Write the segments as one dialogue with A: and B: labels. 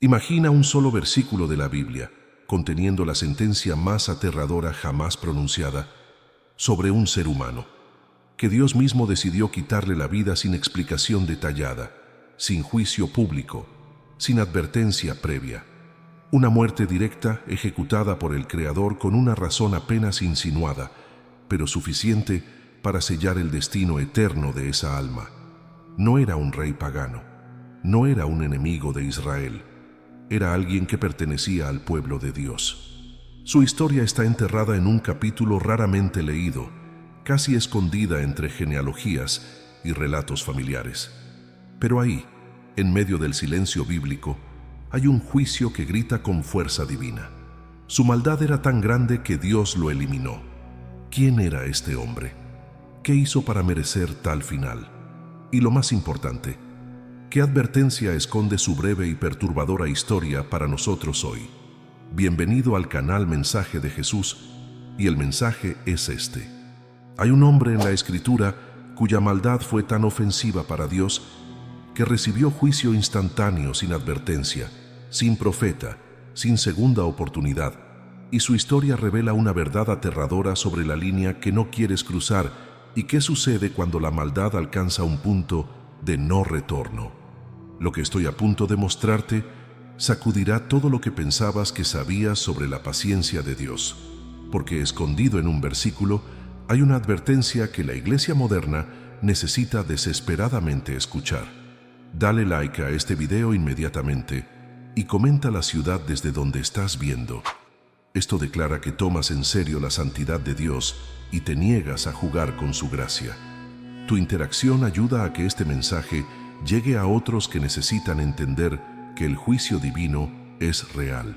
A: Imagina un solo versículo de la Biblia, conteniendo la sentencia más aterradora jamás pronunciada sobre un ser humano, que Dios mismo decidió quitarle la vida sin explicación detallada, sin juicio público, sin advertencia previa. Una muerte directa ejecutada por el Creador con una razón apenas insinuada, pero suficiente para sellar el destino eterno de esa alma. No era un rey pagano, no era un enemigo de Israel, era alguien que pertenecía al pueblo de Dios. Su historia está enterrada en un capítulo raramente leído, casi escondida entre genealogías y relatos familiares. Pero ahí, en medio del silencio bíblico, hay un juicio que grita con fuerza divina. Su maldad era tan grande que Dios lo eliminó. ¿Quién era este hombre? ¿Qué hizo para merecer tal final? Y lo más importante, ¿qué advertencia esconde su breve y perturbadora historia para nosotros hoy? Bienvenido al canal Mensaje de Jesús, y el mensaje es este. Hay un hombre en la Escritura cuya maldad fue tan ofensiva para Dios que recibió juicio instantáneo sin advertencia, sin profeta, sin segunda oportunidad, y su historia revela una verdad aterradora sobre la línea que no quieres cruzar y qué sucede cuando la maldad alcanza un punto de no retorno. Lo que estoy a punto de mostrarte sacudirá todo lo que pensabas que sabías sobre la paciencia de Dios, porque escondido en un versículo hay una advertencia que la iglesia moderna necesita desesperadamente escuchar. Dale like a este video inmediatamente y comenta la ciudad desde donde estás viendo. Esto declara que tomas en serio la santidad de Dios y te niegas a jugar con su gracia. Tu interacción ayuda a que este mensaje llegue a otros que necesitan entender que el juicio divino es real.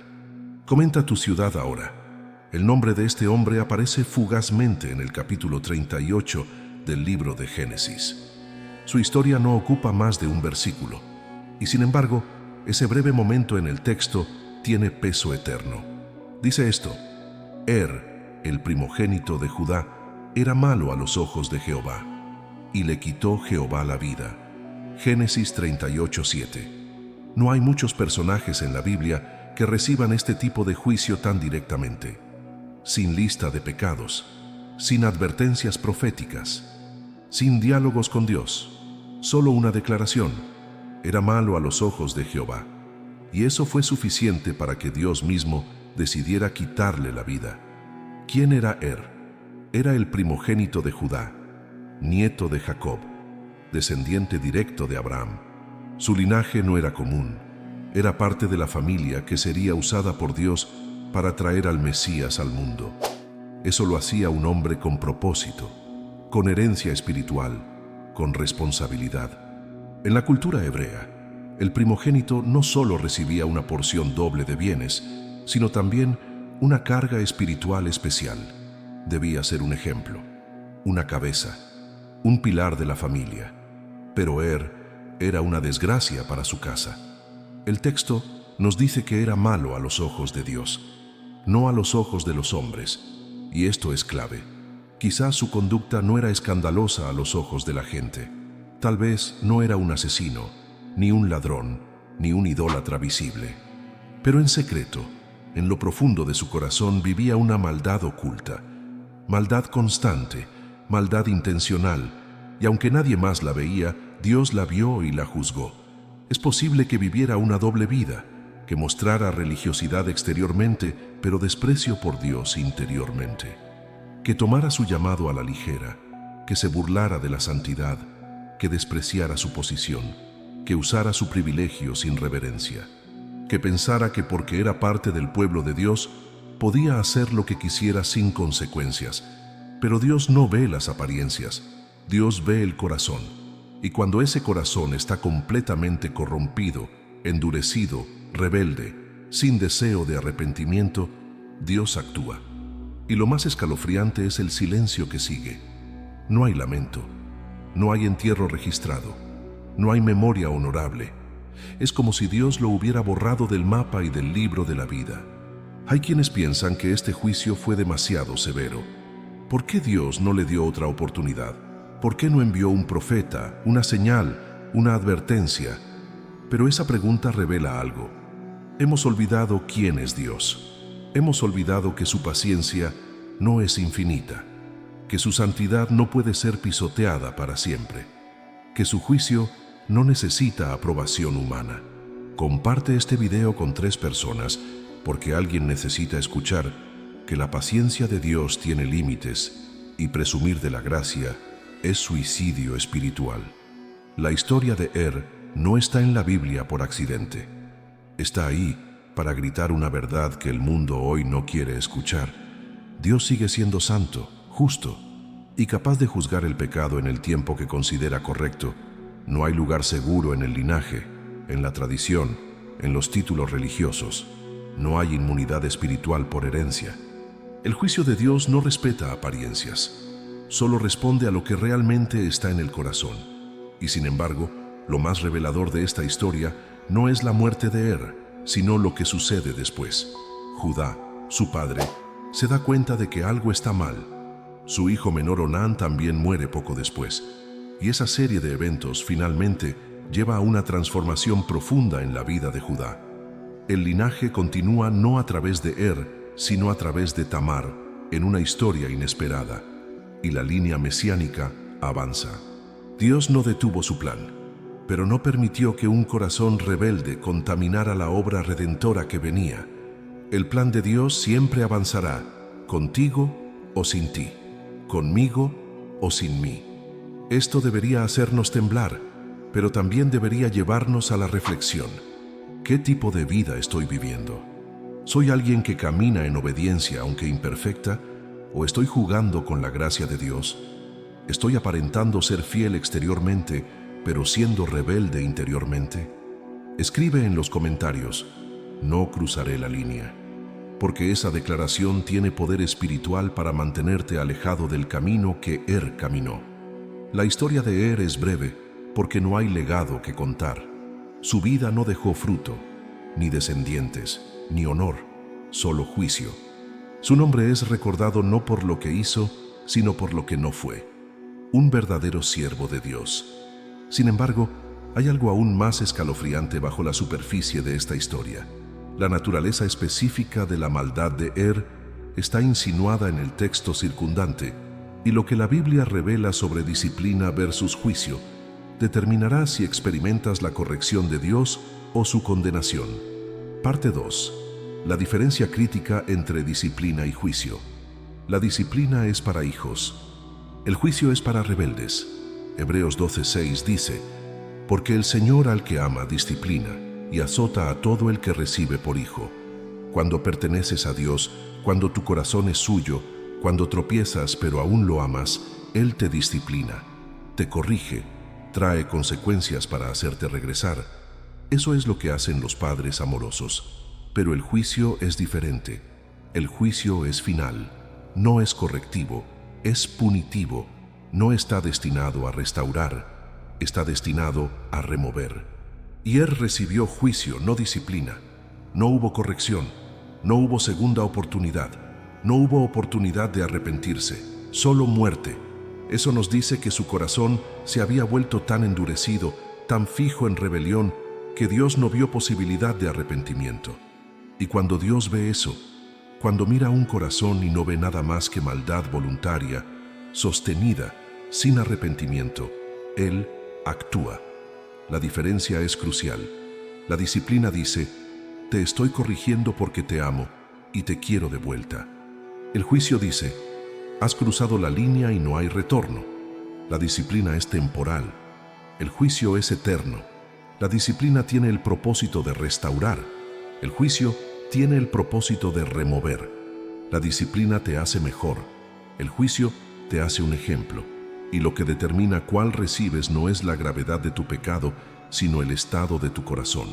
A: Comenta tu ciudad ahora. El nombre de este hombre aparece fugazmente en el capítulo 38 del libro de Génesis. Su historia no ocupa más de un versículo, y sin embargo, ese breve momento en el texto tiene peso eterno. Dice esto: el primogénito de Judá, era malo a los ojos de Jehová, y le quitó Jehová la vida. Génesis 38:7. No hay muchos personajes en la Biblia que reciban este tipo de juicio tan directamente, sin lista de pecados, sin advertencias proféticas, sin diálogos con Dios. Solo una declaración: era malo a los ojos de Jehová. Y eso fue suficiente para que Dios mismo decidiera quitarle la vida. ¿Quién era Era el primogénito de Judá, nieto de Jacob, descendiente directo de Abraham. Su linaje no era común, era parte de la familia que sería usada por Dios para traer al Mesías al mundo. Eso lo hacía un hombre con propósito, con herencia espiritual, con responsabilidad. En la cultura hebrea, el primogénito no solo recibía una porción doble de bienes, sino también una carga espiritual especial. Debía ser un ejemplo, una cabeza, un pilar de la familia. Pero era una desgracia para su casa. El texto nos dice que era malo a los ojos de Dios, no a los ojos de los hombres, y esto es clave. Quizás su conducta no era escandalosa a los ojos de la gente. Tal vez no era un asesino, ni un ladrón, ni un idólatra visible. Pero en secreto, en lo profundo de su corazón vivía una maldad oculta, maldad constante, maldad intencional, y aunque nadie más la veía, Dios la vio y la juzgó. Es posible que viviera una doble vida, que mostrara religiosidad exteriormente, pero desprecio por Dios interiormente. Que tomara su llamado a la ligera, que se burlara de la santidad, que despreciara su posición, que usara su privilegio sin reverencia, que pensara que porque era parte del pueblo de Dios, podía hacer lo que quisiera sin consecuencias. Pero Dios no ve las apariencias, Dios ve el corazón. Y cuando ese corazón está completamente corrompido, endurecido, rebelde, sin deseo de arrepentimiento, Dios actúa. Y lo más escalofriante es el silencio que sigue. No hay lamento, no hay entierro registrado, no hay memoria honorable. Es como si Dios lo hubiera borrado del mapa y del libro de la vida. Hay quienes piensan que este juicio fue demasiado severo. ¿Por qué Dios no le dio otra oportunidad? ¿Por qué no envió un profeta, una señal, una advertencia? Pero esa pregunta revela algo. Hemos olvidado quién es Dios. Hemos olvidado que su paciencia no es infinita, que su santidad no puede ser pisoteada para siempre, que su juicio no necesita aprobación humana. Comparte este video con 3 personas porque alguien necesita escuchar que la paciencia de Dios tiene límites y presumir de la gracia es suicidio espiritual. La historia de no está en la Biblia por accidente. Está ahí para gritar una verdad que el mundo hoy no quiere escuchar. Dios sigue siendo santo, justo y capaz de juzgar el pecado en el tiempo que considera correcto. No hay lugar seguro en el linaje, en la tradición, en los títulos religiosos. No hay inmunidad espiritual por herencia. El juicio de Dios no respeta apariencias, solo responde a lo que realmente está en el corazón. Y sin embargo, lo más revelador de esta historia no es la muerte de sino lo que sucede después. Judá, su padre, se da cuenta de que algo está mal. Su hijo menor Onán también muere poco después. Y esa serie de eventos finalmente lleva a una transformación profunda en la vida de Judá. El linaje continúa no a través de sino a través de Tamar, en una historia inesperada. Y la línea mesiánica avanza. Dios no detuvo su plan, pero no permitió que un corazón rebelde contaminara la obra redentora que venía. El plan de Dios siempre avanzará, contigo o sin ti, conmigo o sin mí. Esto debería hacernos temblar, pero también debería llevarnos a la reflexión. ¿Qué tipo de vida estoy viviendo? ¿Soy alguien que camina en obediencia aunque imperfecta? ¿O estoy jugando con la gracia de Dios? ¿Estoy aparentando ser fiel exteriormente, pero siendo rebelde interiormente? Escribe en los comentarios, no cruzaré la línea, porque esa declaración tiene poder espiritual para mantenerte alejado del camino que caminó. La historia de es breve porque no hay legado que contar. Su vida no dejó fruto, ni descendientes, ni honor, solo juicio. Su nombre es recordado no por lo que hizo, sino por lo que no fue. Un verdadero siervo de Dios. Sin embargo, hay algo aún más escalofriante bajo la superficie de esta historia. La naturaleza específica de la maldad de está insinuada en el texto circundante, y lo que la Biblia revela sobre disciplina versus juicio determinará si experimentas la corrección de Dios o su condenación. Parte 2. La diferencia crítica entre disciplina y juicio. La disciplina es para hijos. El juicio es para rebeldes. Hebreos 12:6 dice, porque el Señor al que ama disciplina y azota a todo el que recibe por hijo. Cuando perteneces a Dios, cuando tu corazón es suyo, cuando tropiezas pero aún lo amas, Él te disciplina, te corrige, trae consecuencias para hacerte regresar. Eso es lo que hacen los padres amorosos. Pero el juicio es diferente. El juicio es final. No es correctivo, es punitivo. No está destinado a restaurar, está destinado a remover. Y recibió juicio, no disciplina. No hubo corrección, no hubo segunda oportunidad, no hubo oportunidad de arrepentirse, solo muerte. Eso nos dice que su corazón se había vuelto tan endurecido, tan fijo en rebelión, que Dios no vio posibilidad de arrepentimiento. Y cuando Dios ve eso, cuando mira un corazón y no ve nada más que maldad voluntaria, sostenida, sin arrepentimiento, Él actúa. La diferencia es crucial. La disciplina dice, te estoy corrigiendo porque te amo y te quiero de vuelta. El juicio dice, has cruzado la línea y no hay retorno. La disciplina es temporal. El juicio es eterno. La disciplina tiene el propósito de restaurar. El juicio tiene el propósito de remover. La disciplina te hace mejor. El juicio te hace un ejemplo. Y lo que determina cuál recibes no es la gravedad de tu pecado, sino el estado de tu corazón.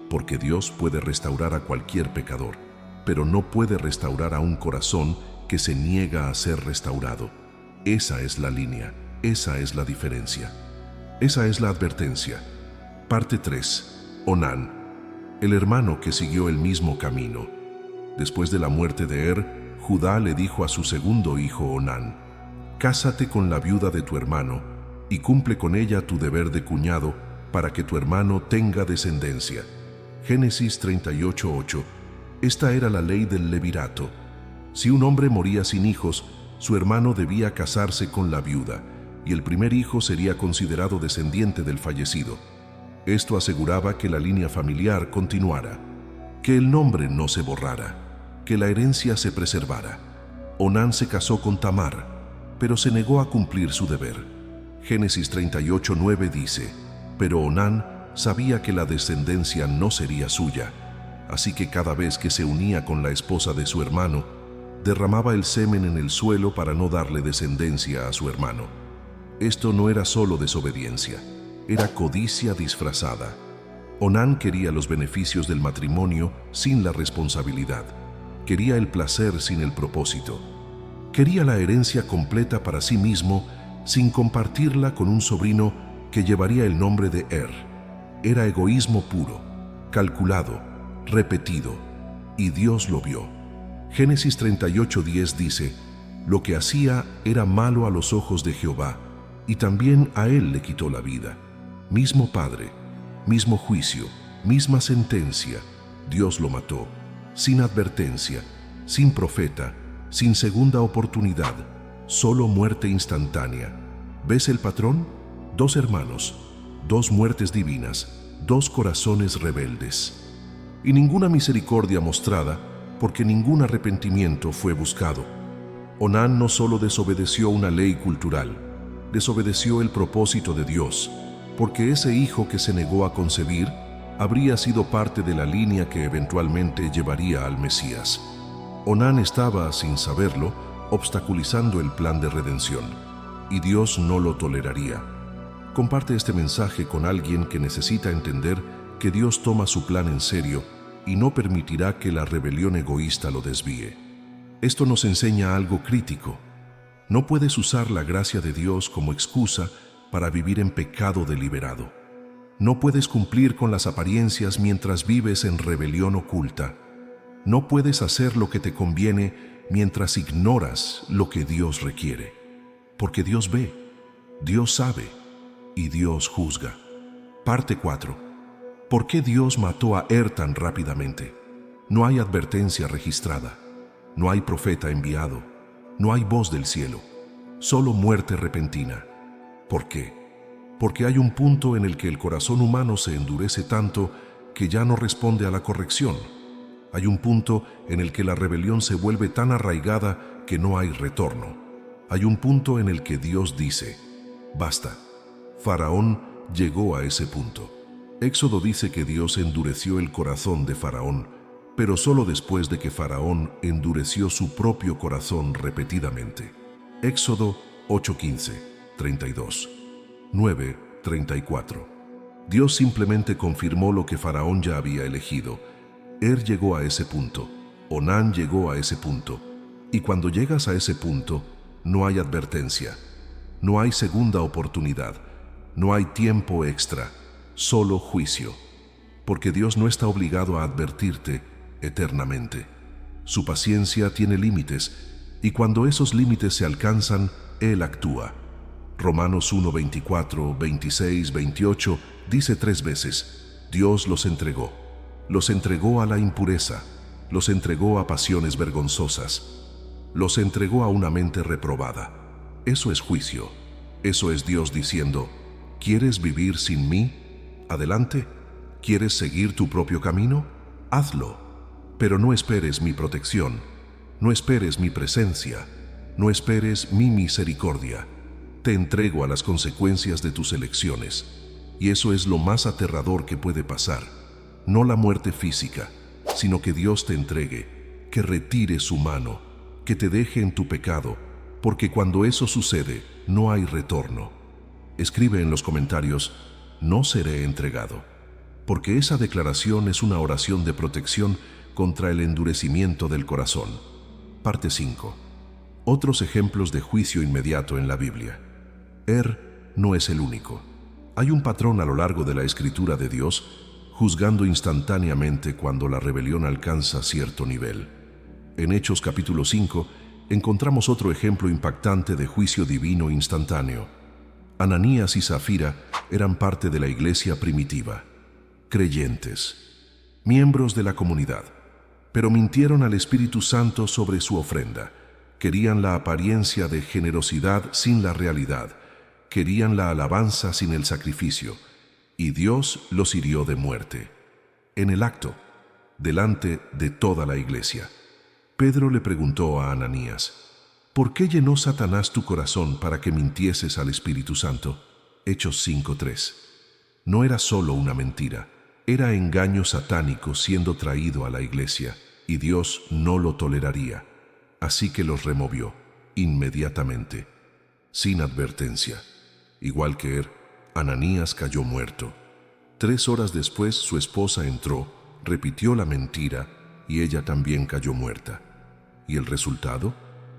A: Porque Dios puede restaurar a cualquier pecador, pero no puede restaurar a un corazón que se niega a ser restaurado. Esa es la línea, esa es la diferencia. Esa es la advertencia. Parte 3. Onán, el hermano que siguió el mismo camino. Después de la muerte de Judá le dijo a su segundo hijo Onán, cásate con la viuda de tu hermano y cumple con ella tu deber de cuñado para que tu hermano tenga descendencia. Génesis 38:8. Esta era la ley del levirato. Si un hombre moría sin hijos, su hermano debía casarse con la viuda, y el primer hijo sería considerado descendiente del fallecido. Esto aseguraba que la línea familiar continuara, que el nombre no se borrara, que la herencia se preservara. Onán se casó con Tamar, pero se negó a cumplir su deber. Génesis 38:9 dice: pero Onán sabía que la descendencia no sería suya, así que cada vez que se unía con la esposa de su hermano, derramaba el semen en el suelo para no darle descendencia a su hermano. Esto no era solo desobediencia, era codicia disfrazada. Onán quería los beneficios del matrimonio sin la responsabilidad. Quería el placer sin el propósito. Quería la herencia completa para sí mismo sin compartirla con un sobrino que llevaría el nombre de Era egoísmo puro, calculado, repetido, y Dios lo vio. Génesis 38:10 dice: lo que hacía era malo a los ojos de Jehová, y también a él le quitó la vida. Mismo padre, mismo juicio, misma sentencia, Dios lo mató, sin advertencia, sin profeta, sin segunda oportunidad, solo muerte instantánea. ¿Ves el patrón? 2 hermanos, 2 muertes divinas, 2 corazones rebeldes. Y ninguna misericordia mostrada, porque ningún arrepentimiento fue buscado. Onán no solo desobedeció una ley cultural, desobedeció el propósito de Dios, porque ese hijo que se negó a concebir habría sido parte de la línea que eventualmente llevaría al Mesías. Onán estaba, sin saberlo, obstaculizando el plan de redención, y Dios no lo toleraría. Comparte este mensaje con alguien que necesita entender que Dios toma su plan en serio y no permitirá que la rebelión egoísta lo desvíe. Esto nos enseña algo crítico. No puedes usar la gracia de Dios como excusa para vivir en pecado deliberado. No puedes cumplir con las apariencias mientras vives en rebelión oculta. No puedes hacer lo que te conviene mientras ignoras lo que Dios requiere. Porque Dios ve, Dios sabe y Dios juzga. Parte 4. ¿Por qué Dios mató a tan rápidamente? No hay advertencia registrada. No hay profeta enviado. No hay voz del cielo. Solo muerte repentina. ¿Por qué? Porque hay un punto en el que el corazón humano se endurece tanto que ya no responde a la corrección. Hay un punto en el que la rebelión se vuelve tan arraigada que no hay retorno. Hay un punto en el que Dios dice: basta. Faraón llegó a ese punto. Éxodo dice que Dios endureció el corazón de Faraón, pero solo después de que Faraón endureció su propio corazón repetidamente. Éxodo 8:15, 32, 9:34. Dios simplemente confirmó lo que Faraón ya había elegido. Llegó a ese punto, Onán llegó a ese punto, y cuando llegas a ese punto, no hay advertencia, no hay segunda oportunidad, no hay tiempo extra, solo juicio, porque Dios no está obligado a advertirte eternamente. Su paciencia tiene límites, y cuando esos límites se alcanzan, Él actúa. Romanos 1, 24, 26, 28 dice 3 veces: Dios los entregó a la impureza, los entregó a pasiones vergonzosas, los entregó a una mente reprobada. Eso es juicio. Eso es Dios diciendo: ¿quieres vivir sin mí? Adelante. ¿Quieres seguir tu propio camino? Hazlo. Pero no esperes mi protección, no esperes mi presencia, no esperes mi misericordia. Te entrego a las consecuencias de tus elecciones. Y eso es lo más aterrador que puede pasar. No la muerte física, sino que Dios te entregue, que retire su mano, que te deje en tu pecado, porque cuando eso sucede, no hay retorno. Escribe en los comentarios: no seré entregado, porque esa declaración es una oración de protección contra el endurecimiento del corazón. Parte 5. Otros ejemplos de juicio inmediato en la Biblia. No es el único. Hay un patrón a lo largo de la Escritura de Dios, juzgando instantáneamente cuando la rebelión alcanza cierto nivel. En Hechos capítulo 5 encontramos otro ejemplo impactante de juicio divino instantáneo. Ananías y Zafira eran parte de la iglesia primitiva, creyentes. miembros de la comunidad, pero mintieron al Espíritu Santo sobre su ofrenda. Querían la apariencia de generosidad sin la realidad, querían la alabanza sin el sacrificio, y Dios los hirió de muerte. En el acto, delante de toda la iglesia, Pedro le preguntó a Ananías: ¿por qué llenó Satanás tu corazón para que mintieses al Espíritu Santo? Hechos 5:3. No era solo una mentira, era engaño satánico siendo traído a la iglesia, y Dios no lo toleraría. Así que los removió inmediatamente, sin advertencia. Igual que Ananías cayó muerto. 3 horas después su esposa entró, repitió la mentira y ella también cayó muerta. ¿Y el resultado?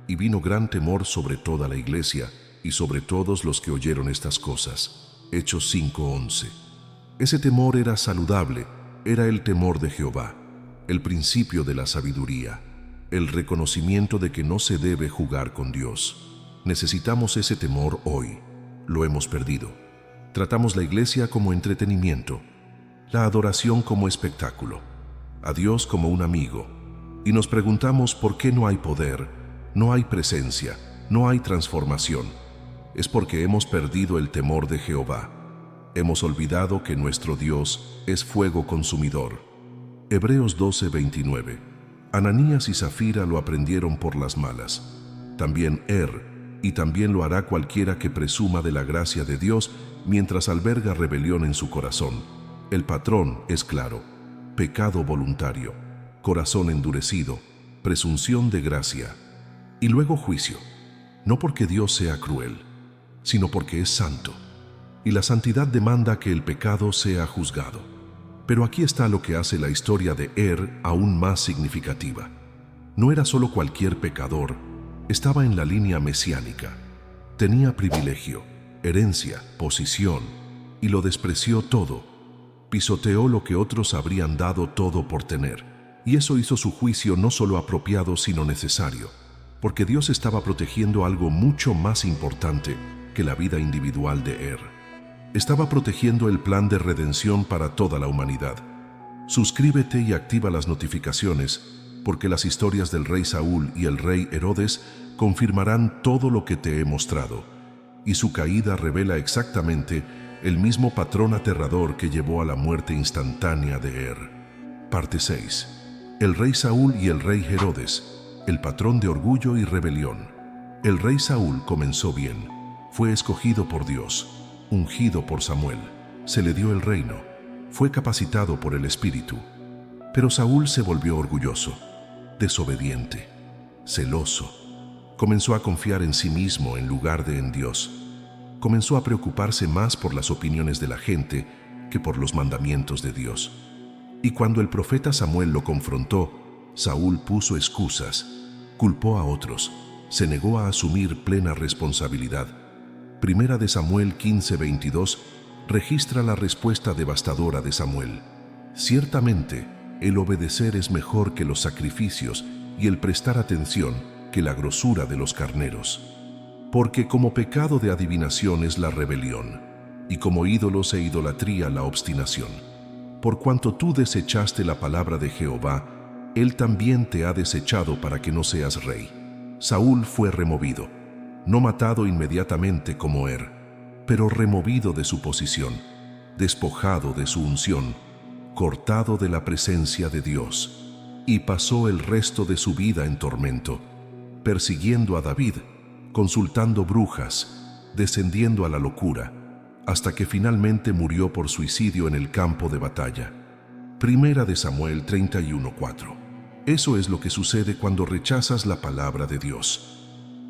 A: Y vino gran temor sobre toda la iglesia y sobre todos los que oyeron estas cosas. Hechos 5:11. Ese temor era saludable, era el temor de Jehová, el principio de la sabiduría, el reconocimiento de que no se debe jugar con Dios. Necesitamos ese temor hoy. Lo hemos perdido. Tratamos la iglesia como entretenimiento, la adoración como espectáculo, a Dios como un amigo, y nos preguntamos por qué no hay poder, no hay presencia, no hay transformación. Es porque hemos perdido el temor de Jehová. Hemos olvidado que nuestro Dios es fuego consumidor. Hebreos 12:29. Ananías y Zafira lo aprendieron por las malas. También y también lo hará cualquiera que presuma de la gracia de Dios mientras alberga rebelión en su corazón. El patrón es claro: pecado voluntario, corazón endurecido, presunción de gracia y luego juicio. No porque Dios sea cruel, sino porque es santo, y la santidad demanda que el pecado sea juzgado. Pero aquí está lo que hace la historia de aún más significativa. No era solo cualquier pecador, estaba en la línea mesiánica. Tenía privilegio, herencia, posición, y lo despreció todo. Pisoteó lo que otros habrían dado todo por tener, y eso hizo su juicio no solo apropiado sino necesario, porque Dios estaba protegiendo algo mucho más importante que la vida individual de Estaba protegiendo el plan de redención para toda la humanidad. Suscríbete y activa las notificaciones, porque las historias del rey Saúl y el rey Herodes confirmarán todo lo que te he mostrado, y su caída revela exactamente el mismo patrón aterrador que llevó a la muerte instantánea de Parte 6. El rey Saúl y el rey Herodes, el patrón de orgullo y rebelión. El rey Saúl comenzó bien, fue escogido por Dios, ungido por Samuel, se le dio el reino, fue capacitado por el Espíritu. Pero Saúl se volvió orgulloso, desobediente, celoso. Comenzó a confiar en sí mismo en lugar de en Dios. Comenzó a preocuparse más por las opiniones de la gente que por los mandamientos de Dios. Y cuando el profeta Samuel lo confrontó, Saúl puso excusas, culpó a otros, se negó a asumir plena responsabilidad. Primera de Samuel 15:22 registra la respuesta devastadora de Samuel. Ciertamente, el obedecer es mejor que los sacrificios y el prestar atención que la grosura de los carneros. Porque como pecado de adivinación es la rebelión, y como ídolos e idolatría la obstinación. Por cuanto tú desechaste la palabra de Jehová, Él también te ha desechado para que no seas rey. Saúl fue removido, no matado inmediatamente como pero removido de su posición, despojado de su unción, cortado de la presencia de Dios, y pasó el resto de su vida en tormento, persiguiendo a David, consultando brujas, descendiendo a la locura, hasta que finalmente murió por suicidio en el campo de batalla. Primera de Samuel 31:4. Eso es lo que sucede cuando rechazas la palabra de Dios.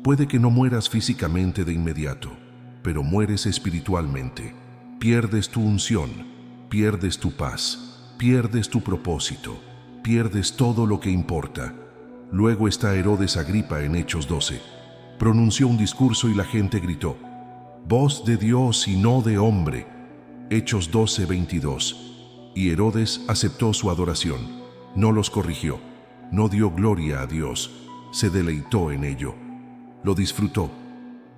A: Puede que no mueras físicamente de inmediato, pero mueres espiritualmente. Pierdes tu unción, pierdes tu paz, pierdes tu propósito, pierdes todo lo que importa. Luego está Herodes Agripa en Hechos 12. Pronunció un discurso y la gente gritó: «Voz de Dios y no de hombre». Hechos 12:22. Y Herodes aceptó su adoración, no los corrigió, no dio gloria a Dios, se deleitó en ello, lo disfrutó,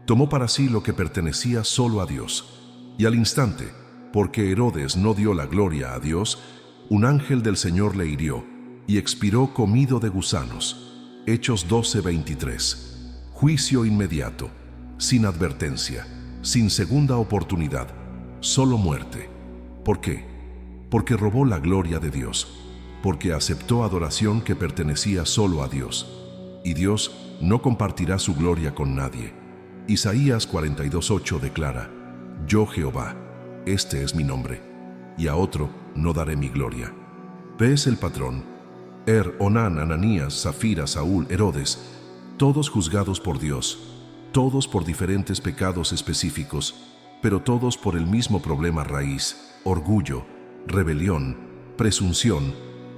A: tomó para sí lo que pertenecía solo a Dios. Y al instante, porque Herodes no dio la gloria a Dios, un ángel del Señor le hirió y expiró comido de gusanos. Hechos 12:23. Juicio inmediato, sin advertencia, sin segunda oportunidad, solo muerte. ¿Por qué? Porque robó la gloria de Dios, porque aceptó adoración que pertenecía solo a Dios, y Dios no compartirá su gloria con nadie. Isaías 42:8 declara: Yo Jehová, este es mi nombre, y a otro no daré mi gloria. ¿Ves el patrón? Onán, Ananías, Zafira, Saúl, Herodes, todos juzgados por Dios, todos por diferentes pecados específicos, pero todos por el mismo problema raíz: orgullo, rebelión, presunción,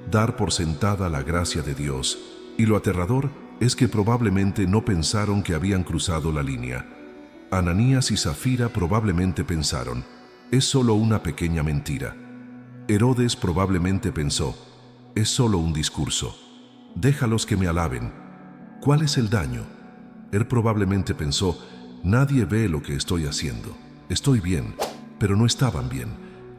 A: dar por sentada la gracia de Dios. Y lo aterrador es que probablemente no pensaron que habían cruzado la línea. Ananías y Zafira probablemente pensaron: es solo una pequeña mentira. Herodes probablemente pensó: es solo un discurso. Déjalos que me alaben. ¿Cuál es el daño? Él probablemente pensó: nadie ve lo que estoy haciendo. Estoy bien, pero no estaban bien.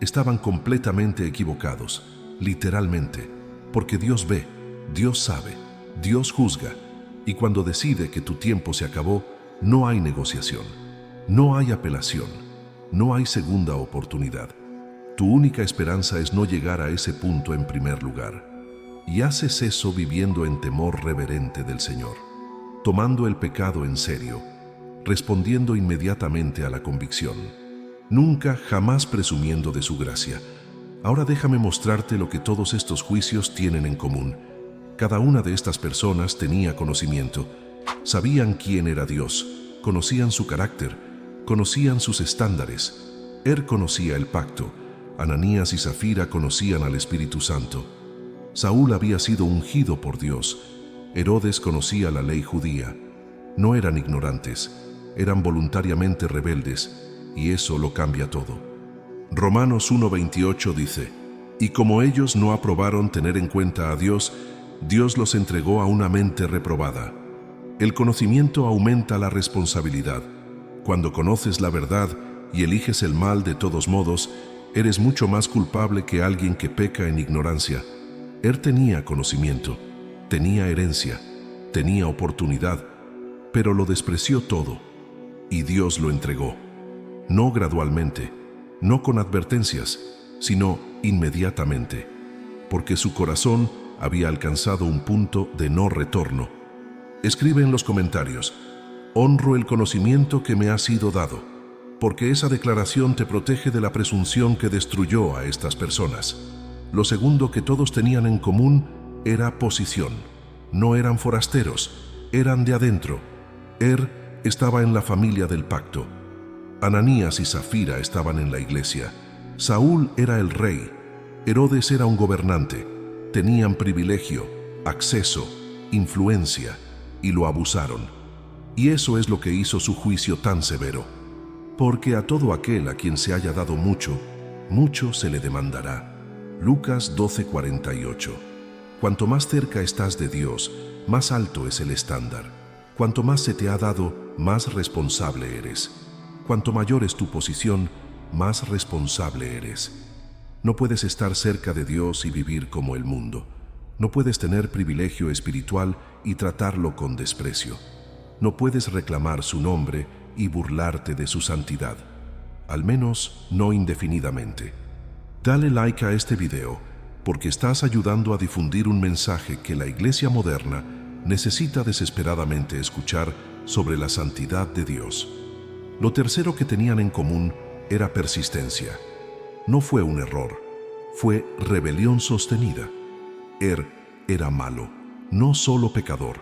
A: Estaban completamente equivocados, literalmente, porque Dios ve, Dios sabe, Dios juzga, y cuando decide que tu tiempo se acabó, no hay negociación, no hay apelación, no hay segunda oportunidad. Tu única esperanza es no llegar a ese punto en primer lugar. Y haces eso viviendo en temor reverente del Señor, tomando el pecado en serio, respondiendo inmediatamente a la convicción, nunca jamás presumiendo de su gracia. Ahora déjame mostrarte lo que todos estos juicios tienen en común. Cada una de estas personas tenía conocimiento, sabían quién era Dios, conocían su carácter, conocían sus estándares. Él conocía el pacto, Ananías y Zafira conocían al Espíritu Santo. Saúl había sido ungido por Dios, Herodes conocía la ley judía. No eran ignorantes, eran voluntariamente rebeldes, y eso lo cambia todo. Romanos 1:28 dice: y como ellos no aprobaron tener en cuenta a Dios, Dios los entregó a una mente reprobada. El conocimiento aumenta la responsabilidad. Cuando conoces la verdad y eliges el mal de todos modos, eres mucho más culpable que alguien que peca en ignorancia. Él tenía conocimiento, tenía herencia, tenía oportunidad, pero lo despreció todo, y Dios lo entregó. No gradualmente, no con advertencias, sino inmediatamente, porque su corazón había alcanzado un punto de no retorno. Escribe en los comentarios: honro el conocimiento que me ha sido dado, porque esa declaración te protege de la presunción que destruyó a estas personas. Lo segundo que todos tenían en común era posición. No eran forasteros, eran de adentro. Estaba en la familia del pacto. Ananías y Zafira estaban en la iglesia. Saúl era el rey. Herodes era un gobernante. Tenían privilegio, acceso, influencia, y lo abusaron. Y eso es lo que hizo su juicio tan severo. Porque a todo aquel a quien se haya dado mucho, mucho se le demandará. Lucas 12:48. Cuanto más cerca estás de Dios, más alto es el estándar. Cuanto más se te ha dado, más responsable eres. Cuanto mayor es tu posición, más responsable eres. No puedes estar cerca de Dios y vivir como el mundo. No puedes tener privilegio espiritual y tratarlo con desprecio. No puedes reclamar su nombre y burlarte de su santidad. Al menos no indefinidamente. Dale like a este video, porque estás ayudando a difundir un mensaje que la iglesia moderna necesita desesperadamente escuchar sobre la santidad de Dios. Lo tercero que tenían en común era persistencia. No fue un error, fue rebelión sostenida. Era malo, no solo pecador.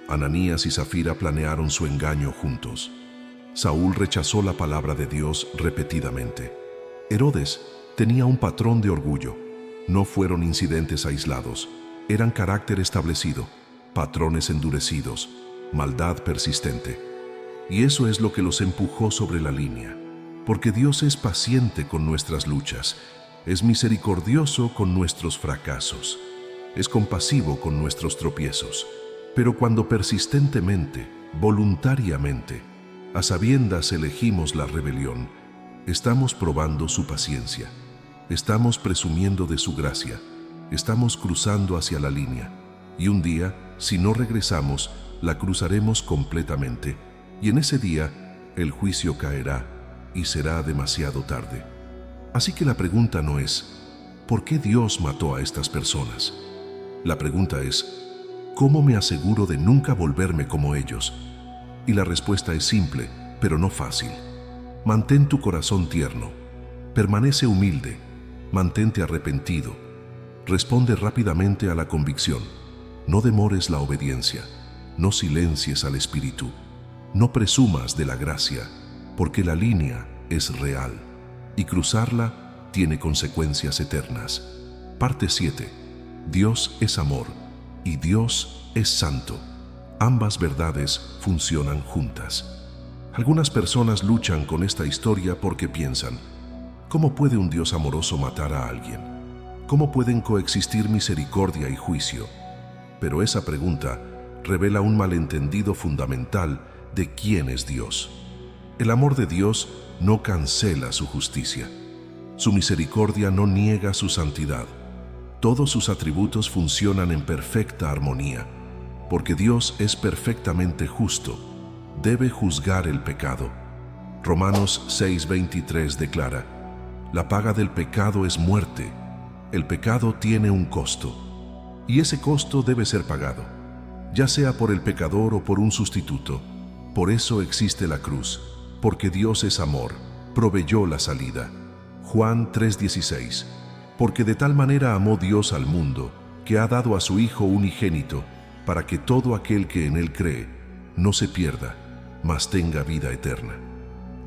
A: Ananías y Zafira planearon su engaño juntos. Saúl rechazó la palabra de Dios repetidamente. Herodes tenía un patrón de orgullo. No fueron incidentes aislados, eran carácter establecido, patrones endurecidos, maldad persistente. Y eso es lo que los empujó sobre la línea. Porque Dios es paciente con nuestras luchas, es misericordioso con nuestros fracasos, es compasivo con nuestros tropiezos. Pero cuando persistentemente, voluntariamente, a sabiendas elegimos la rebelión, estamos probando su paciencia. Estamos presumiendo de su gracia. Estamos cruzando hacia la línea. Y un día, si no regresamos, la cruzaremos completamente. Y en ese día, el juicio caerá y será demasiado tarde. Así que la pregunta no es, ¿por qué Dios mató a estas personas? La pregunta es, ¿cómo me aseguro de nunca volverme como ellos? Y la respuesta es simple, pero no fácil. Mantén tu corazón tierno. Permanece humilde. Mantente arrepentido. Responde rápidamente a la convicción. No demores la obediencia. No silencies al Espíritu. No presumas de la gracia, porque la línea es real y cruzarla tiene consecuencias eternas. Parte 7. Dios es amor y Dios es santo. Ambas verdades funcionan juntas. Algunas personas luchan con esta historia porque piensan, ¿cómo puede un Dios amoroso matar a alguien? ¿Cómo pueden coexistir misericordia y juicio? Pero esa pregunta revela un malentendido fundamental de quién es Dios. El amor de Dios no cancela su justicia. Su misericordia no niega su santidad. Todos sus atributos funcionan en perfecta armonía, porque Dios es perfectamente justo. Debe juzgar el pecado. Romanos 6:23 declara, la paga del pecado es muerte. El pecado tiene un costo, y ese costo debe ser pagado, ya sea por el pecador o por un sustituto. Por eso existe la cruz, porque Dios es amor, proveyó la salida. Juan 3:16, porque de tal manera amó Dios al mundo, que ha dado a su Hijo unigénito, para que todo aquel que en Él cree no se pierda, mas tenga vida eterna.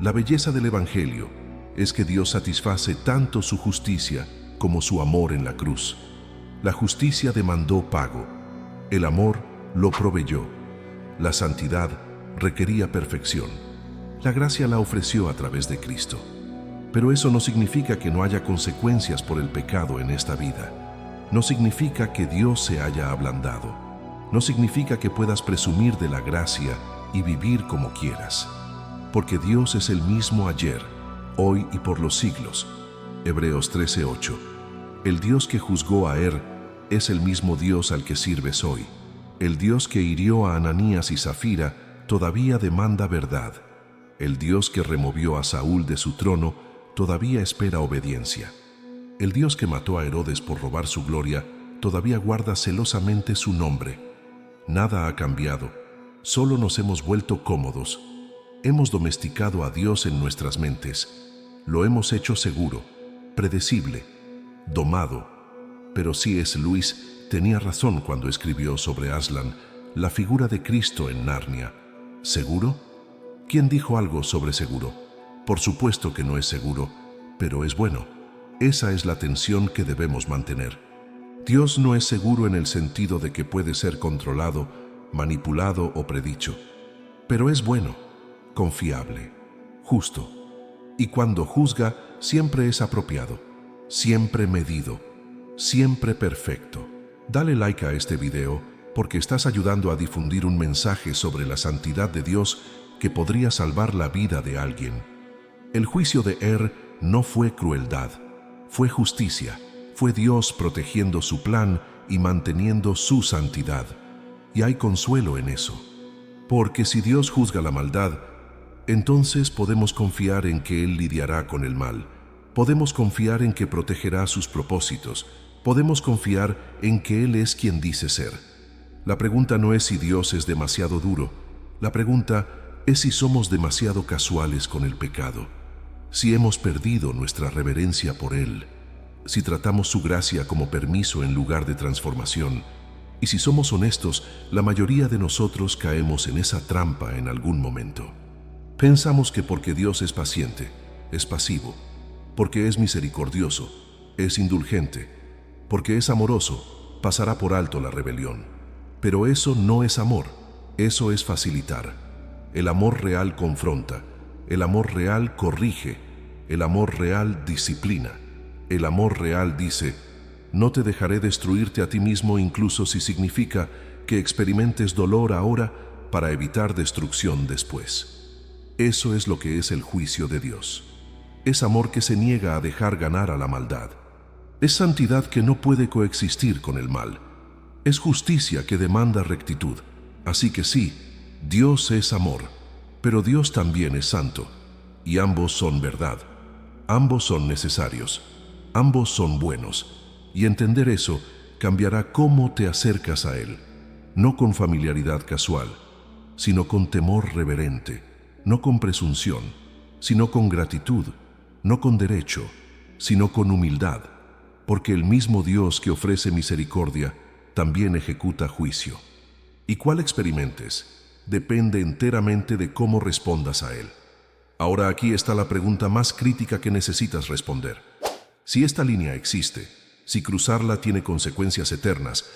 A: La belleza del Evangelio es que Dios satisface tanto su justicia como su amor en la cruz. La justicia demandó pago, el amor lo proveyó, la santidad requería perfección. La gracia la ofreció a través de Cristo. Pero eso no significa que no haya consecuencias por el pecado en esta vida. No significa que Dios se haya ablandado. No significa que puedas presumir de la gracia y vivir como quieras. Porque Dios es el mismo ayer, hoy y por los siglos. Hebreos 13:8. El Dios que juzgó a es el mismo Dios al que sirves hoy. El Dios que hirió a Ananías y Zafira todavía demanda verdad. El Dios que removió a Saúl de su trono todavía espera obediencia. El Dios que mató a Herodes por robar su gloria todavía guarda celosamente su nombre. Nada ha cambiado, solo nos hemos vuelto cómodos. Hemos domesticado a Dios en nuestras mentes. Lo hemos hecho seguro, predecible, domado. Pero C.S. Lewis tenía razón cuando escribió sobre Aslan, la figura de Cristo en Narnia. ¿Seguro? ¿Quién dijo algo sobre seguro? Por supuesto que no es seguro, pero es bueno. Esa es la tensión que debemos mantener. Dios no es seguro en el sentido de que puede ser controlado, manipulado o predicho, pero es bueno, confiable, justo. Y cuando juzga, siempre es apropiado, siempre medido, siempre perfecto. Dale like a este video porque estás ayudando a difundir un mensaje sobre la santidad de Dios que podría salvar la vida de alguien. El juicio de no fue crueldad, fue justicia, fue Dios protegiendo su plan y manteniendo su santidad. Y hay consuelo en eso, porque si Dios juzga la maldad, entonces podemos confiar en que Él lidiará con el mal, podemos confiar en que protegerá sus propósitos, podemos confiar en que Él es quien dice ser. La pregunta no es si Dios es demasiado duro, la pregunta es si somos demasiado casuales con el pecado, si hemos perdido nuestra reverencia por Él, si tratamos su gracia como permiso en lugar de transformación, y si somos honestos, la mayoría de nosotros caemos en esa trampa en algún momento. Pensamos que porque Dios es paciente, es pasivo, porque es misericordioso, es indulgente, porque es amoroso, pasará por alto la rebelión. Pero eso no es amor, eso es facilitar. El amor real confronta, el amor real corrige, el amor real disciplina. El amor real dice, no te dejaré destruirte a ti mismo incluso si significa que experimentes dolor ahora para evitar destrucción después. Eso es lo que es el juicio de Dios. Es amor que se niega a dejar ganar a la maldad. Es santidad que no puede coexistir con el mal. Es justicia que demanda rectitud. Así que sí, Dios es amor, pero Dios también es santo, y ambos son verdad. Ambos son necesarios. Ambos son buenos. Y entender eso cambiará cómo te acercas a Él, no con familiaridad casual, sino con temor reverente, no con presunción, sino con gratitud, no con derecho, sino con humildad, porque el mismo Dios que ofrece misericordia también ejecuta juicio. Y cuál experimentes depende enteramente de cómo respondas a Él. Ahora aquí está la pregunta más crítica que necesitas responder. Si esta línea existe, si cruzarla tiene consecuencias eternas,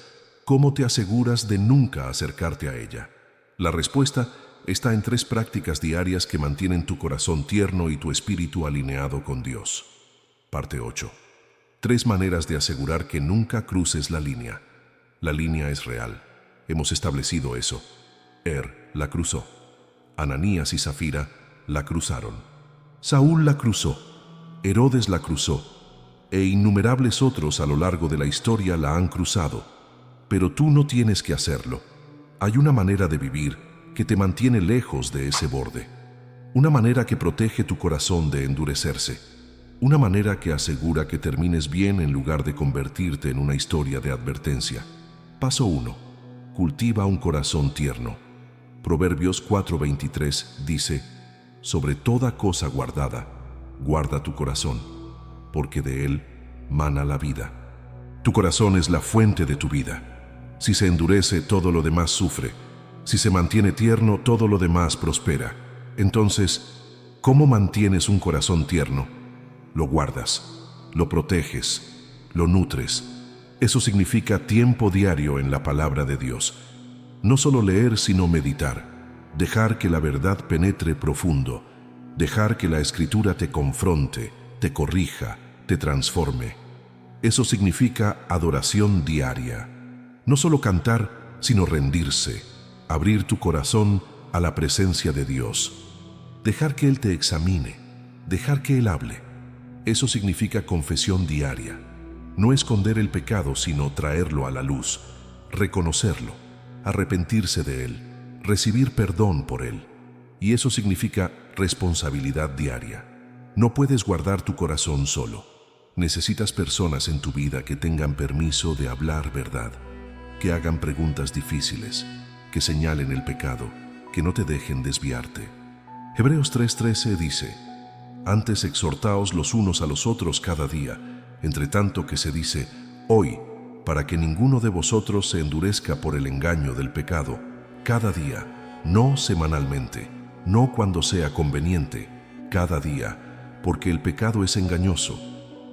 A: ¿cómo te aseguras de nunca acercarte a ella? La respuesta está en 3 prácticas diarias que mantienen tu corazón tierno y tu espíritu alineado con Dios. Parte 8. 3 maneras de asegurar que nunca cruces la línea. La línea es real. Hemos establecido eso. La cruzó. Ananías y Zafira la cruzaron. Saúl la cruzó. Herodes la cruzó. E innumerables otros a lo largo de la historia la han cruzado. Pero tú no tienes que hacerlo. Hay una manera de vivir que te mantiene lejos de ese borde. Una manera que protege tu corazón de endurecerse. Una manera que asegura que termines bien en lugar de convertirte en una historia de advertencia. Paso 1. Cultiva un corazón tierno. Proverbios 4:23 dice: sobre toda cosa guardada, guarda tu corazón, porque de él mana la vida. Tu corazón es la fuente de tu vida. Si se endurece, todo lo demás sufre. Si se mantiene tierno, todo lo demás prospera. Entonces, ¿cómo mantienes un corazón tierno? Lo guardas, lo proteges, lo nutres. Eso significa tiempo diario en la palabra de Dios. No solo leer, sino meditar. Dejar que la verdad penetre profundo. Dejar que la Escritura te confronte, te corrija, te transforme. Eso significa adoración diaria. No solo cantar, sino rendirse. Abrir tu corazón a la presencia de Dios. Dejar que Él te examine. Dejar que Él hable. Eso significa confesión diaria. No esconder el pecado, sino traerlo a la luz. Reconocerlo. Arrepentirse de él. Recibir perdón por él. Y eso significa responsabilidad diaria. No puedes guardar tu corazón solo. Necesitas personas en tu vida que tengan permiso de hablar verdad, que hagan preguntas difíciles, que señalen el pecado, que no te dejen desviarte. Hebreos 3:13 dice: antes exhortaos los unos a los otros cada día, entre tanto que se dice hoy, para que ninguno de vosotros se endurezca por el engaño del pecado, cada día, no semanalmente, no cuando sea conveniente, cada día, porque el pecado es engañoso,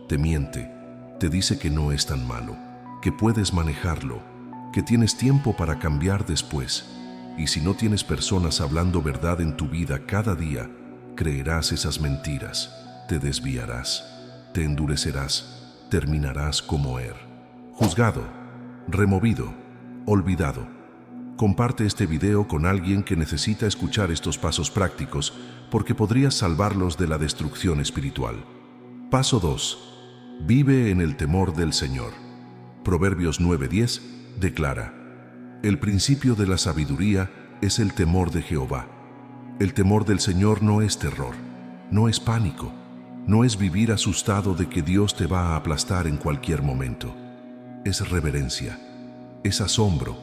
A: te miente, te dice que no es tan malo, que puedes manejarlo, que tienes tiempo para cambiar después. Y si no tienes personas hablando verdad en tu vida cada día, creerás esas mentiras, te desviarás, te endurecerás, terminarás como juzgado, removido, olvidado. Comparte este video con alguien que necesita escuchar estos pasos prácticos porque podrías salvarlos de la destrucción espiritual. Paso 2. Vive en el temor del Señor. Proverbios 9:10 declara: el principio de la sabiduría es el temor de Jehová. El temor del Señor no es terror, no es pánico, no es vivir asustado de que Dios te va a aplastar en cualquier momento. Es reverencia, es asombro,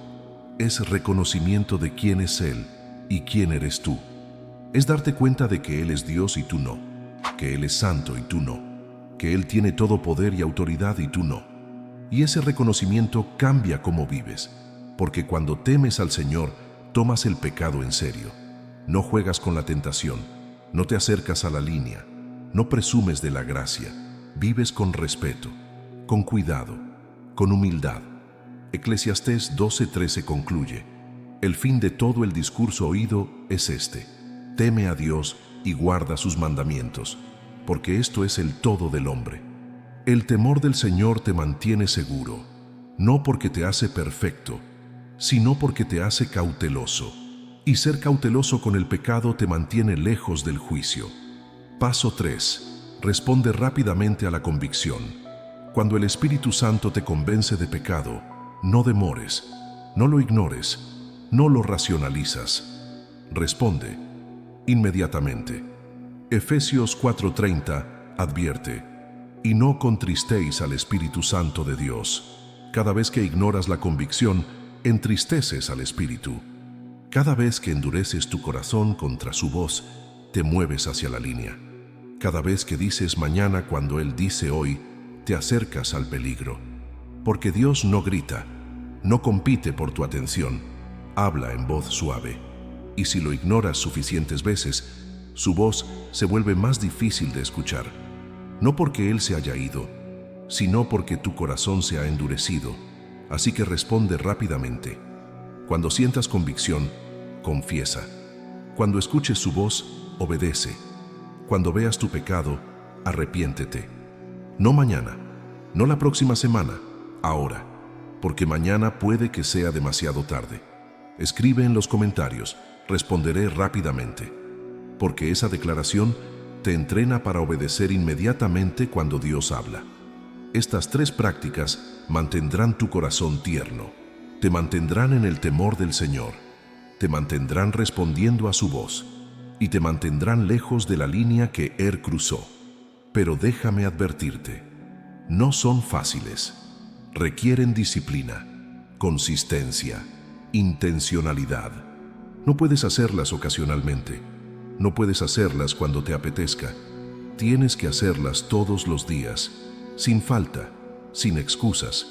A: es reconocimiento de quién es Él y quién eres tú. Es darte cuenta de que Él es Dios y tú no, que Él es santo y tú no, que Él tiene todo poder y autoridad y tú no. Y ese reconocimiento cambia cómo vives, porque cuando temes al Señor, tomas el pecado en serio. No juegas con la tentación, no te acercas a la línea, no presumes de la gracia, vives con respeto, con cuidado, con humildad. Eclesiastés 12:13 concluye: el fin de todo el discurso oído es este: teme a Dios y guarda sus mandamientos, porque esto es el todo del hombre. El temor del Señor te mantiene seguro, no porque te hace perfecto, sino porque te hace cauteloso. Y ser cauteloso con el pecado te mantiene lejos del juicio. Paso 3. responde rápidamente a la convicción. Cuando el Espíritu Santo te convence de pecado, no demores, no lo ignores, no lo racionalizas. Responde inmediatamente. Efesios 4:30 advierte: y no contristéis al Espíritu Santo de Dios. Cada vez que ignoras la convicción, entristeces al Espíritu. Cada vez que endureces tu corazón contra su voz, te mueves hacia la línea. Cada vez que dices mañana cuando Él dice hoy, te acercas al peligro. Porque Dios no grita, no compite por tu atención, habla en voz suave. Y si lo ignoras suficientes veces, su voz se vuelve más difícil de escuchar. No porque Él se haya ido, sino porque tu corazón se ha endurecido. Así que responde rápidamente. Cuando sientas convicción, confiesa. Cuando escuches su voz, obedece. Cuando veas tu pecado, arrepiéntete. No mañana, no la próxima semana, ahora, porque mañana puede que sea demasiado tarde. Escribe en los comentarios, responderé rápidamente, porque esa declaración te entrena para obedecer inmediatamente cuando Dios habla. Estas 3 prácticas mantendrán tu corazón tierno, te mantendrán en el temor del Señor, te mantendrán respondiendo a su voz y te mantendrán lejos de la línea que Él cruzó. Pero déjame advertirte, no son fáciles, requieren disciplina, consistencia, intencionalidad. No puedes hacerlas ocasionalmente, no puedes hacerlas cuando te apetezca, tienes que hacerlas todos los días, sin falta, sin excusas,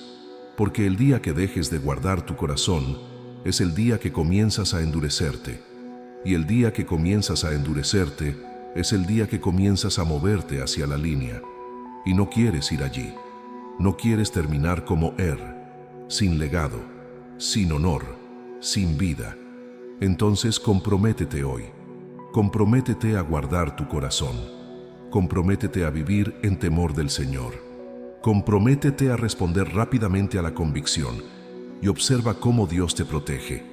A: porque el día que dejes de guardar tu corazón es el día que comienzas a endurecerte, y el día que comienzas a endurecerte es el día que comienzas a moverte hacia la línea, y no quieres ir allí, no quieres terminar como sin legado, sin honor, sin vida. Entonces comprométete hoy, comprométete a guardar tu corazón, comprométete a vivir en temor del Señor. Comprométete a responder rápidamente a la convicción y observa cómo Dios te protege,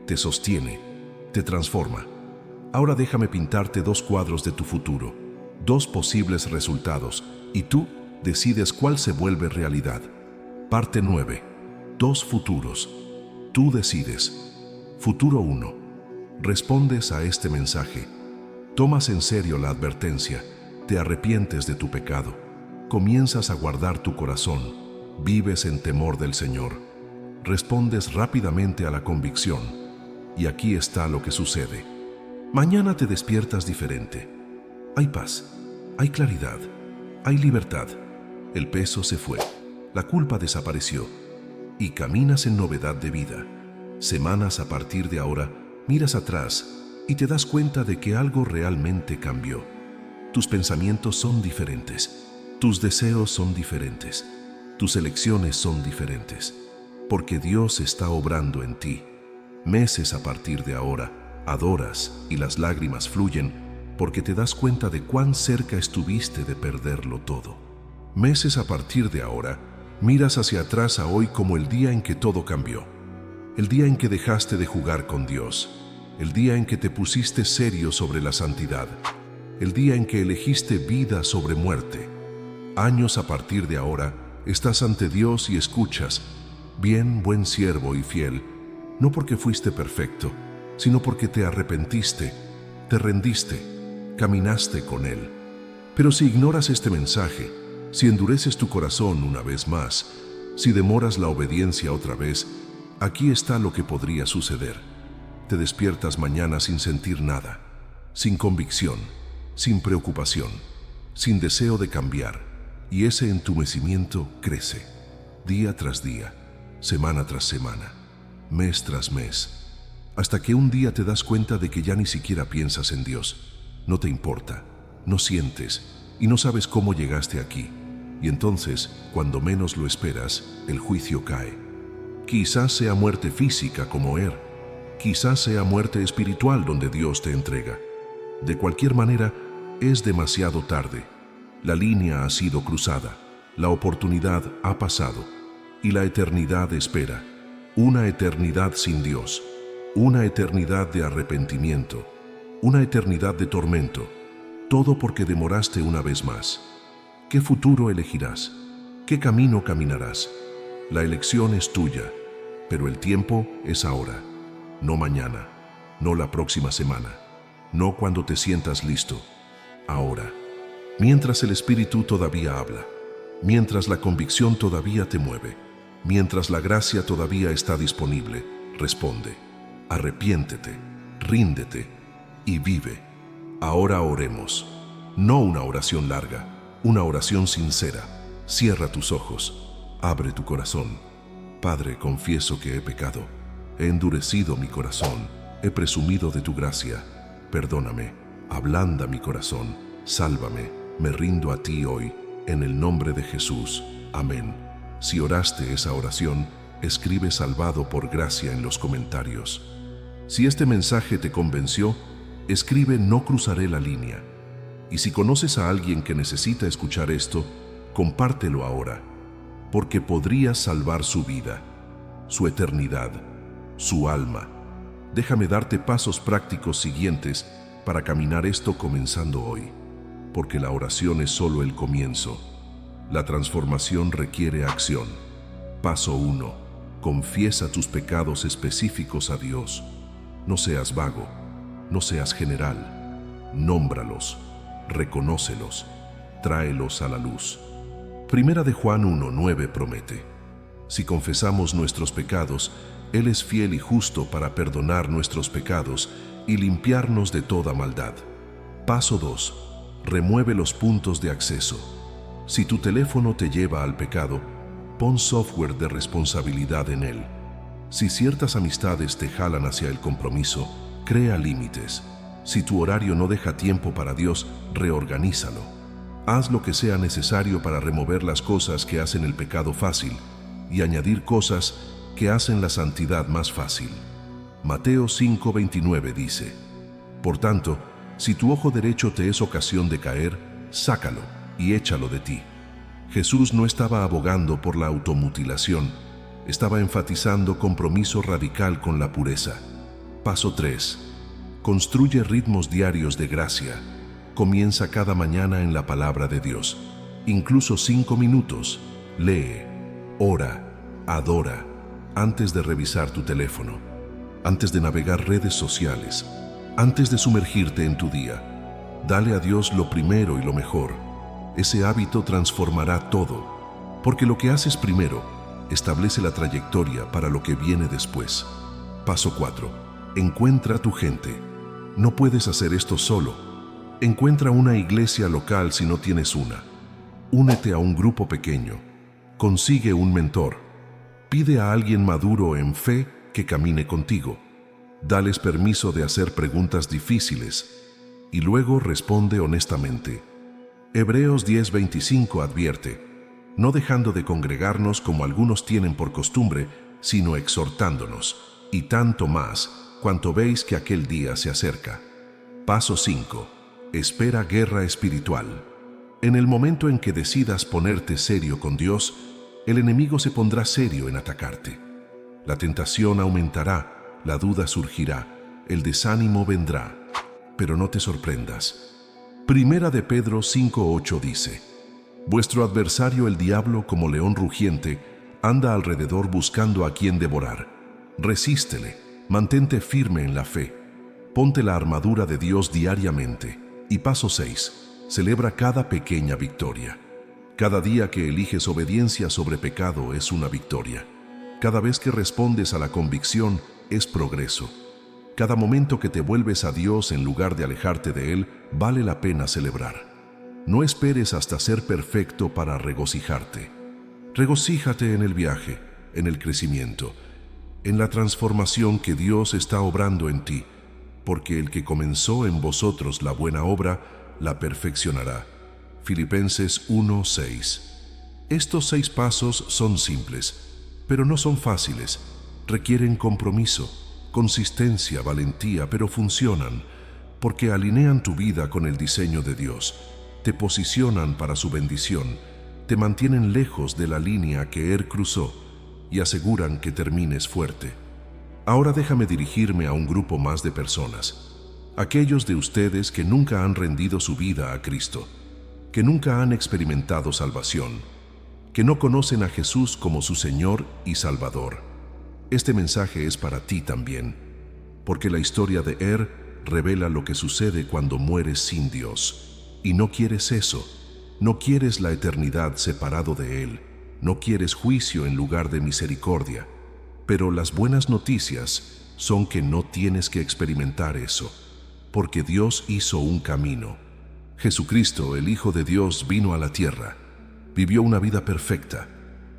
A: te sostiene, te transforma. Ahora déjame pintarte 2 cuadros de tu futuro, 2 posibles resultados, y tú decides cuál se vuelve realidad. Parte 9. 2 futuros. Tú decides. Futuro 1. Respondes a este mensaje. Tomas en serio la advertencia, te arrepientes de tu pecado. Comienzas a guardar tu corazón, vives en temor del Señor, respondes rápidamente a la convicción, y aquí está lo que sucede. Mañana te despiertas diferente. Hay paz, hay claridad, hay libertad. El peso se fue, la culpa desapareció, y caminas en novedad de vida. Semanas a partir de ahora, miras atrás y te das cuenta de que algo realmente cambió. Tus pensamientos son diferentes. Tus deseos son diferentes, tus elecciones son diferentes, porque Dios está obrando en ti. Meses a partir de ahora, adoras y las lágrimas fluyen porque te das cuenta de cuán cerca estuviste de perderlo todo. Meses a partir de ahora, miras hacia atrás a hoy como el día en que todo cambió, el día en que dejaste de jugar con Dios, el día en que te pusiste serio sobre la santidad, el día en que elegiste vida sobre muerte. Años a partir de ahora, estás ante Dios y escuchas: bien, buen siervo y fiel, no porque fuiste perfecto, sino porque te arrepentiste, te rendiste, caminaste con Él. Pero si ignoras este mensaje, si endureces tu corazón una vez más, si demoras la obediencia otra vez, aquí está lo que podría suceder. Te despiertas mañana sin sentir nada, sin convicción, sin preocupación, sin deseo de cambiar. Y ese entumecimiento crece, día tras día, semana tras semana, mes tras mes, hasta que un día te das cuenta de que ya ni siquiera piensas en Dios, no te importa, no sientes y no sabes cómo llegaste aquí. Y entonces, cuando menos lo esperas, el juicio cae. Quizás sea muerte física como quizás sea muerte espiritual donde Dios te entrega. De cualquier manera, es demasiado tarde. La línea ha sido cruzada, la oportunidad ha pasado y la eternidad espera. Una eternidad sin Dios, una eternidad de arrepentimiento, una eternidad de tormento, todo porque demoraste una vez más. ¿Qué futuro elegirás? ¿Qué camino caminarás? La elección es tuya, pero el tiempo es ahora, no mañana, no la próxima semana, no cuando te sientas listo, ahora. Mientras el Espíritu todavía habla, mientras la convicción todavía te mueve, mientras la gracia todavía está disponible, responde, arrepiéntete, ríndete y vive. Ahora oremos, no una oración larga, una oración sincera. Cierra tus ojos, abre tu corazón. Padre, confieso que he pecado, he endurecido mi corazón, he presumido de tu gracia. Perdóname, ablanda mi corazón, sálvame, me rindo a ti hoy, en el nombre de Jesús. Amén. Si oraste esa oración, escribe salvado por gracia en los comentarios. Si este mensaje te convenció, escribe no cruzaré la línea. Y si conoces a alguien que necesita escuchar esto, compártelo ahora, porque podría salvar su vida, su eternidad, su alma. Déjame darte pasos prácticos siguientes para caminar esto comenzando hoy, porque la oración es solo el comienzo. La transformación requiere acción. Paso 1. Confiesa tus pecados específicos a Dios. No seas vago, no seas general. Nómbralos, reconócelos, tráelos a la luz. Primera de Juan 1:9 promete: si confesamos nuestros pecados, Él es fiel y justo para perdonar nuestros pecados y limpiarnos de toda maldad. Paso 2. Remueve los puntos de acceso. Si tu teléfono te lleva al pecado, pon software de responsabilidad en él. Si ciertas amistades te jalan hacia el compromiso, crea límites. Si tu horario no deja tiempo para Dios, reorganízalo. Haz lo que sea necesario para remover las cosas que hacen el pecado fácil y añadir cosas que hacen la santidad más fácil. Mateo 5:29 dice: por tanto, si tu ojo derecho te es ocasión de caer, sácalo y échalo de ti. Jesús no estaba abogando por la automutilación, estaba enfatizando compromiso radical con la pureza. Paso 3. Construye ritmos diarios de gracia. Comienza cada mañana en la palabra de Dios. Incluso 5 minutos. Lee, ora, adora, antes de revisar tu teléfono, antes de navegar redes sociales, antes de sumergirte en tu día. Dale a Dios lo primero y lo mejor. Ese hábito transformará todo, porque lo que haces primero establece la trayectoria para lo que viene después. Paso 4. Encuentra tu gente. No puedes hacer esto solo. Encuentra una iglesia local si no tienes una. Únete a un grupo pequeño. Consigue un mentor. Pide a alguien maduro en fe que camine contigo. Dales permiso de hacer preguntas difíciles y luego responde honestamente. Hebreos 10:25 advierte: no dejando de congregarnos como algunos tienen por costumbre, sino exhortándonos, y tanto más, cuanto veis que aquel día se acerca. Paso 5. Espera guerra espiritual. En el momento en que decidas ponerte serio con Dios, el enemigo se pondrá serio en atacarte. La tentación aumentará, la duda surgirá, el desánimo vendrá. Pero no te sorprendas. Primera de Pedro 5:8 dice: vuestro adversario el diablo, como león rugiente, anda alrededor buscando a quien devorar. Resístele, mantente firme en la fe. Ponte la armadura de Dios diariamente. Y paso 6. Celebra cada pequeña victoria. Cada día que eliges obediencia sobre pecado es una victoria. Cada vez que respondes a la convicción es progreso. Cada momento que te vuelves a Dios en lugar de alejarte de Él vale la pena celebrar. No esperes hasta ser perfecto para regocijarte. Regocíjate en el viaje, en el crecimiento, en la transformación que Dios está obrando en ti, porque el que comenzó en vosotros la buena obra, la perfeccionará. Filipenses 1:6. Estos 6 pasos son simples, pero no son fáciles. Requieren compromiso, consistencia, valentía, pero funcionan, porque alinean tu vida con el diseño de Dios, te posicionan para su bendición, te mantienen lejos de la línea que Él cruzó y aseguran que termines fuerte. Ahora déjame dirigirme a un grupo más de personas. aquellos de ustedes que nunca han rendido su vida a Cristo, que nunca han experimentado salvación, que no conocen a Jesús como su Señor y Salvador. Este mensaje es para ti también, porque la historia de revela lo que sucede cuando mueres sin Dios. Y no quieres eso, no quieres la eternidad separado de Él, no quieres juicio en lugar de misericordia. Pero las buenas noticias son que no tienes que experimentar eso, porque Dios hizo un camino. Jesucristo, el Hijo de Dios, vino a la tierra, vivió una vida perfecta,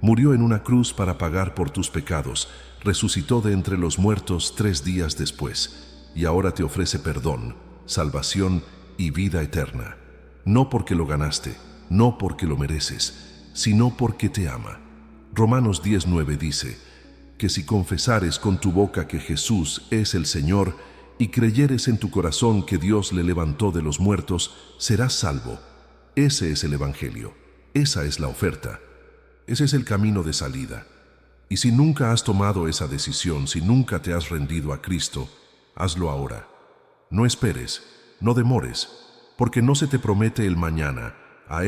A: murió en una cruz para pagar por tus pecados, resucitó de entre los muertos 3 días después, y ahora te ofrece perdón, salvación y vida eterna. No porque lo ganaste, no porque lo mereces, sino porque te ama. Romanos 10:9 dice que si confesares con tu boca que Jesús es el Señor y creyeres en tu corazón que Dios le levantó de los muertos, serás salvo. Ese es el Evangelio, esa es la oferta, ese es el camino de salida. Y si nunca has tomado esa decisión, si nunca te has rendido a Cristo, hazlo ahora. No esperes, no demores, porque no se te promete el mañana. A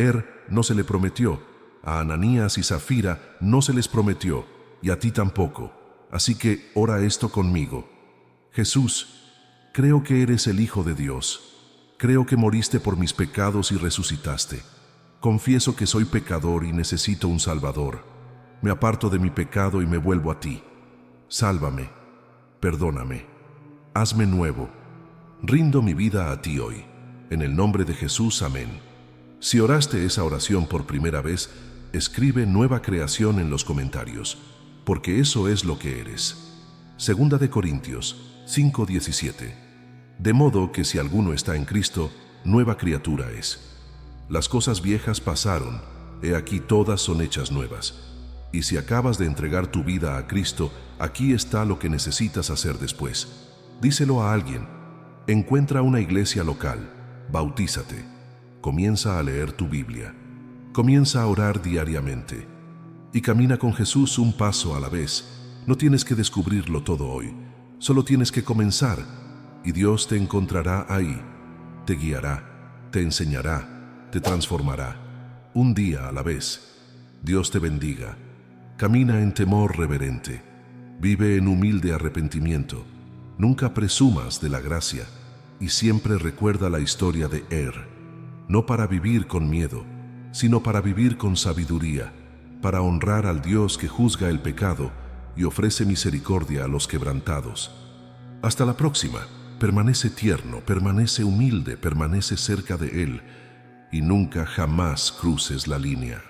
A: no se le prometió, a Ananías y Zafira no se les prometió, y a ti tampoco. Así que ora esto conmigo. Jesús, creo que eres el Hijo de Dios. Creo que moriste por mis pecados y resucitaste. Confieso que soy pecador y necesito un Salvador. Me aparto de mi pecado y me vuelvo a ti. Sálvame, perdóname, hazme nuevo. Rindo mi vida a ti hoy. En el nombre de Jesús, amén. Si oraste esa oración por primera vez, escribe nueva creación en los comentarios, porque eso es lo que eres. 2 Corintios 5:17. De modo que si alguno está en Cristo, nueva criatura es. Las cosas viejas pasaron, he aquí todas son hechas nuevas. Y si acabas de entregar tu vida a Cristo, aquí está lo que necesitas hacer después. Díselo a alguien. Encuentra una iglesia local. Bautízate. Comienza a leer tu Biblia. Comienza a orar diariamente. Y camina con Jesús un paso a la vez. No tienes que descubrirlo todo hoy. Solo tienes que comenzar. Y Dios te encontrará ahí. Te guiará. Te enseñará. Te transformará. Un día a la vez. Dios te bendiga. Camina en temor reverente. Vive en humilde arrepentimiento. Nunca presumas de la gracia. Y siempre recuerda la historia de no para vivir con miedo, sino para vivir con sabiduría, para honrar al Dios que juzga el pecado y ofrece misericordia a los quebrantados. Hasta la próxima. Permanece tierno, permanece humilde, permanece cerca de Él y nunca jamás cruces la línea.